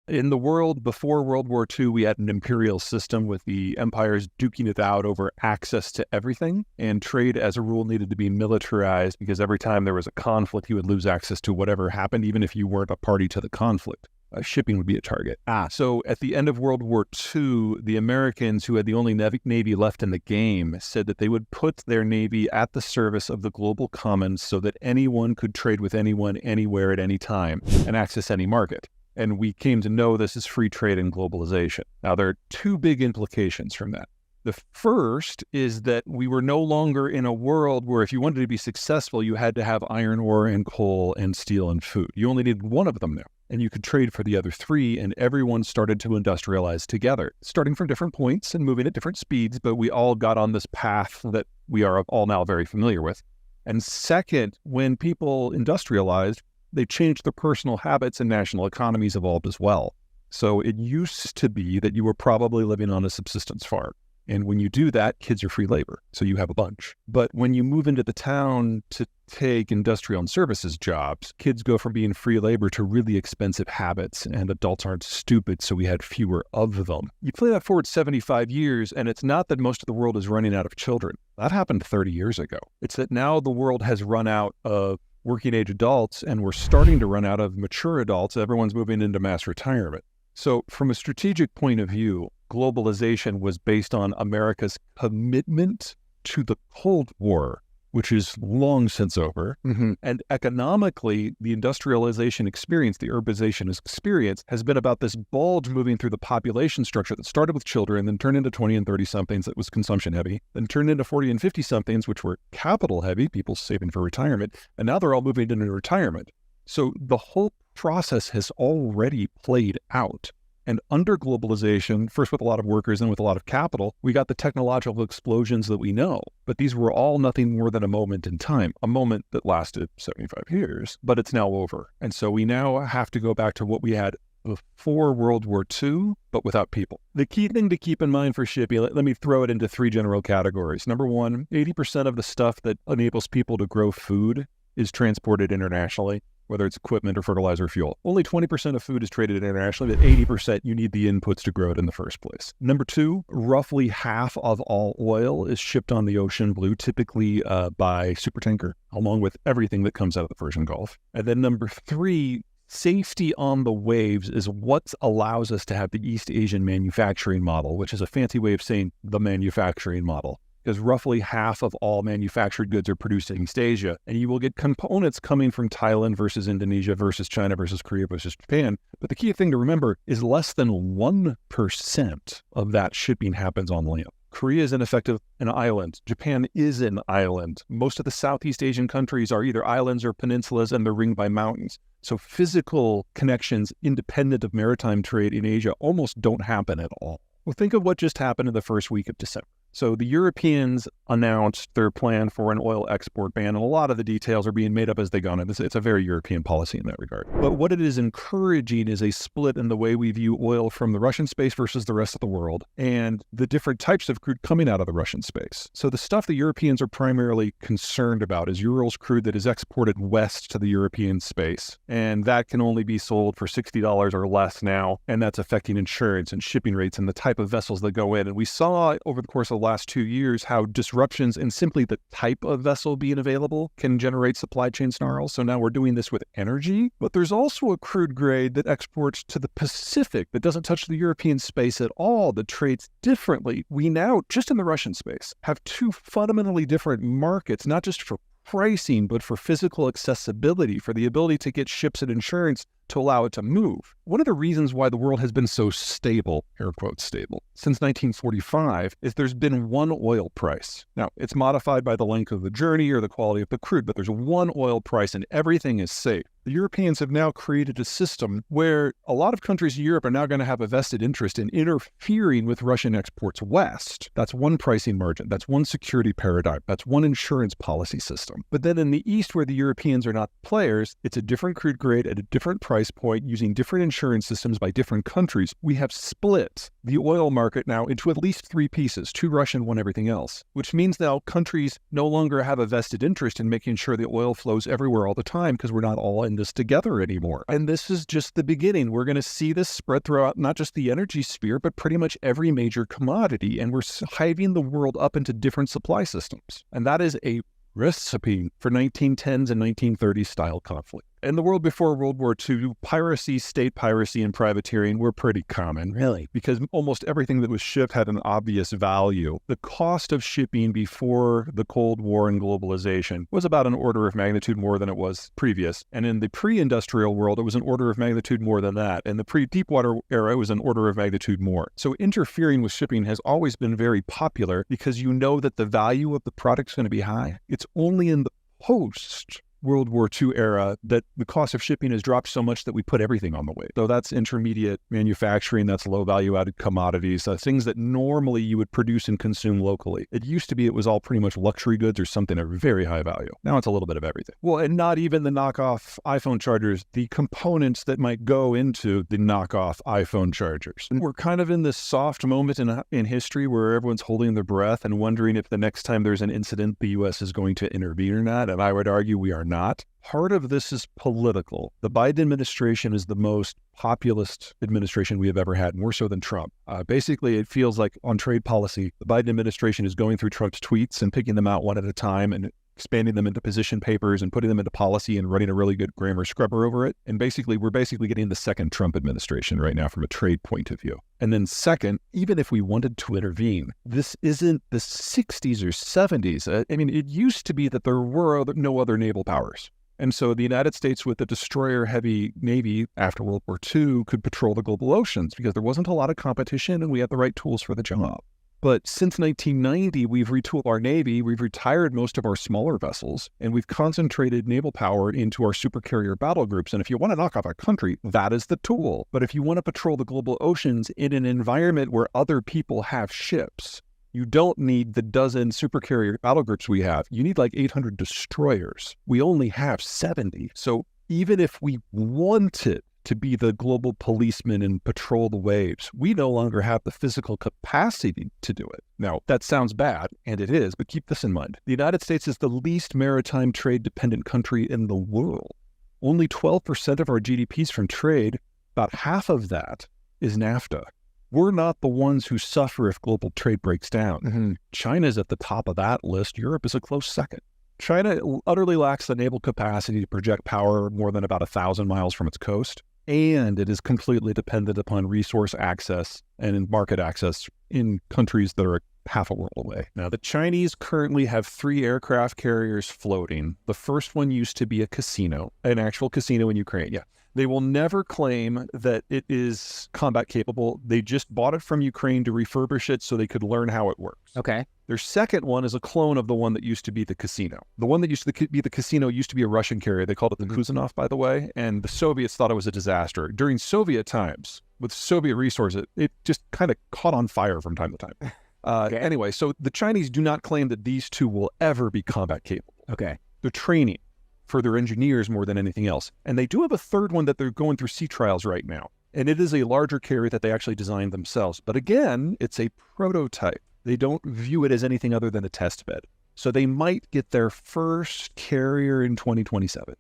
In the world before World War II, we had an imperial system with the empires duking it out over access to everything, and trade as a rule needed to be militarized because every time there was a conflict, you would lose access to whatever happened, even if you weren't a party to the conflict. Shipping would be a target. So at the end of World War II, the Americans, who had the only Navy left in the game, said that they would put their Navy at the service of the global commons so that anyone could trade with anyone, anywhere, at any time, and access any market. And we came to know this as free trade and globalization. Now, there are two big implications from that. The first is that we were no longer in a world where if you wanted to be successful, you had to have iron ore and coal and steel and food. You only needed one of them now, and you could trade for the other three, and everyone started to industrialize together, starting from different points and moving at different speeds, but we all got on this path that we are all now very familiar with. And second, when people industrialized, they changed their personal habits and national economies evolved as well. So it used to be that you were probably living on a subsistence farm. And when you do that, kids are free labor. So you have a bunch. But when you move into the town to take industrial and services jobs, kids go from being free labor to really expensive habits, and adults aren't stupid, so we had fewer of them. You play that forward 75 years, and it's not that most of the world is running out of children. That happened 30 years ago. It's that now the world has run out of working age adults, and we're starting to run out of mature adults. Everyone's moving into mass retirement. So from a strategic point of view, globalization was based on America's commitment to the Cold War, which is long since over. And economically, the industrialization experience, the urbanization experience, has been about this bulge moving through the population structure that started with children, then turned into 20 and 30-somethings that was consumption heavy, then turned into 40 and 50-somethings, which were capital heavy, people saving for retirement, and now they're all moving into retirement. So the whole process has already played out. And under globalization, first with a lot of workers and with a lot of capital, we got the technological explosions that we know. But these were all nothing more than a moment in time, a moment that lasted 75 years, but it's now over. And so we now have to go back to what we had before World War II, but without people. The key thing to keep in mind for shipping, let me throw it into three general categories. Number one, 80% of the stuff that enables people to grow food is transported internationally, whether it's equipment or fertilizer or fuel. Only 20% of food is traded internationally, but 80% you need the inputs to grow it in the first place. Number two, roughly half of all oil is shipped on the ocean blue, typically by supertanker, along with everything that comes out of the Persian Gulf. And then number three, safety on the waves is what allows us to have the East Asian manufacturing model, which is a fancy way of saying the manufacturing model. Because roughly half of all manufactured goods are produced in East Asia, and you will get components coming from Thailand versus Indonesia versus China versus Korea versus Japan. But the key thing to remember is less than 1% of that shipping happens on land. Korea is in effect an island. Japan is an island. Most of the Southeast Asian countries are either islands or peninsulas, and they're ringed by mountains. So physical connections independent of maritime trade in Asia almost don't happen at all. Well, think of what just happened in the first week of December. So the Europeans announced their plan for an oil export ban, and a lot of the details are being made up as they go on. It's a very European policy in that regard. But what it is encouraging is a split in the way we view oil from the Russian space versus the rest of the world, and the different types of crude coming out of the Russian space. So the stuff the Europeans are primarily concerned about is Urals crude that is exported west to the European space, and that can only be sold for $60 or less now, and that's affecting insurance and shipping rates and the type of vessels that go in. And we saw over the course of the last 2 years how disruptions in simply the type of vessel being available can generate supply chain snarls. So now we're doing this with energy, but there's also a crude grade that exports to the Pacific that doesn't touch the European space at all, that trades differently. We now, just in the Russian space, have two fundamentally different markets, not just for pricing, but for physical accessibility, for the ability to get ships and insurance to allow it to move. One of the reasons why the world has been so stable, air quotes stable, since 1945 is there's been one oil price. Now, it's modified by the length of the journey or the quality of the crude, but there's one oil price and everything is safe. The Europeans have now created a system where a lot of countries in Europe are now going to have a vested interest in interfering with Russian exports west. That's one pricing margin. That's one security paradigm. That's one insurance policy system. But then in the East, where the Europeans are not players, it's a different crude grade at a different price price point using different insurance systems by different countries, we have split the oil market now into at least three pieces, two Russian, one everything else, which means now countries no longer have a vested interest in making sure the oil flows everywhere all the time because we're not all in this together anymore. And this is just the beginning. We're going to see this spread throughout not just the energy sphere, but pretty much every major commodity. And we're hiving the world up into different supply systems. And that is a recipe for 1910s and 1930s style conflict. In the world before World War II, piracy, state piracy, and privateering were pretty common. Really? Because almost everything that was shipped had an obvious value. The cost of shipping before the Cold War and globalization was about an order of magnitude more than it was previous. And in the pre-industrial world, it was an order of magnitude more than that. And the pre-Deepwater era was an order of magnitude more. So interfering with shipping has always been very popular because you know that the value of the product's going to be high. It's only in the post-World War II era that the cost of shipping has dropped so much that we put everything on the way. So that's intermediate manufacturing, that's low value-added commodities, things that normally you would produce and consume locally. It used to be it was all pretty much luxury goods or something of very high value. Now it's a little bit of everything. Well, and not even the knockoff iPhone chargers, the components that might go into the knockoff iPhone chargers. And we're kind of in this soft moment in history where everyone's holding their breath and wondering if the next time there's an incident, the U.S. is going to intervene or not. And I would argue we are not. Part of this is political. The Biden administration is the most populist administration we have ever had, more so than Trump. Basically, it feels like on trade policy, the Biden administration is going through Trump's tweets and picking them out one at a time and expanding them into position papers and putting them into policy and running a really good grammar scrubber over it. And we're basically getting the second Trump administration right now from a trade point of view. And then second, even if we wanted to intervene, this isn't the 60s or 70s. I mean, it used to be that there were no other naval powers. And so the United States with the destroyer-heavy Navy after World War II could patrol the global oceans because there wasn't a lot of competition and we had the right tools for the job. But since 1990, we've retooled our Navy, we've retired most of our smaller vessels, and we've concentrated naval power into our supercarrier battle groups. And if you want to knock off a country, that is the tool. But if you want to patrol the global oceans in an environment where other people have ships, you don't need the dozen supercarrier battle groups we have. You need like 800 destroyers. We only have 70. So even if we wanted to be the global policeman and patrol the waves, we no longer have the physical capacity to do it. Now, that sounds bad, and it is, but keep this in mind. The United States is the least maritime trade-dependent country in the world. Only 12% of our GDP is from trade. About half of that is NAFTA. We're not the ones who suffer if global trade breaks down. Mm-hmm. China's at the top of that list. Europe is a close second. China utterly lacks the naval capacity to project power more than about 1,000 miles from its coast, and it is completely dependent upon resource access and market access in countries that are half a world away. Now, the Chinese currently have 3 aircraft carriers floating. The first one used to be a casino, an actual casino in Ukraine. Yeah. They will never claim that it is combat capable. They just bought it from Ukraine to refurbish it so they could learn how it works. Okay. Their second one is a clone of the one that used to be the casino. The one that used to be the casino used to be a Russian carrier. They called it the Kuzanov, by the way, and the Soviets thought it was a disaster. During Soviet times, with Soviet resources, it just kind of caught on fire from time to time. Okay. Anyway, so the Chinese do not claim that these two will ever be combat capable. Okay. They're training for their engineers more than anything else. And they do have a third one that they're going through sea trials right now. And it is a larger carrier that they actually designed themselves. But again, it's a prototype. They don't view it as anything other than a test bed. So they might get their first carrier in 2027.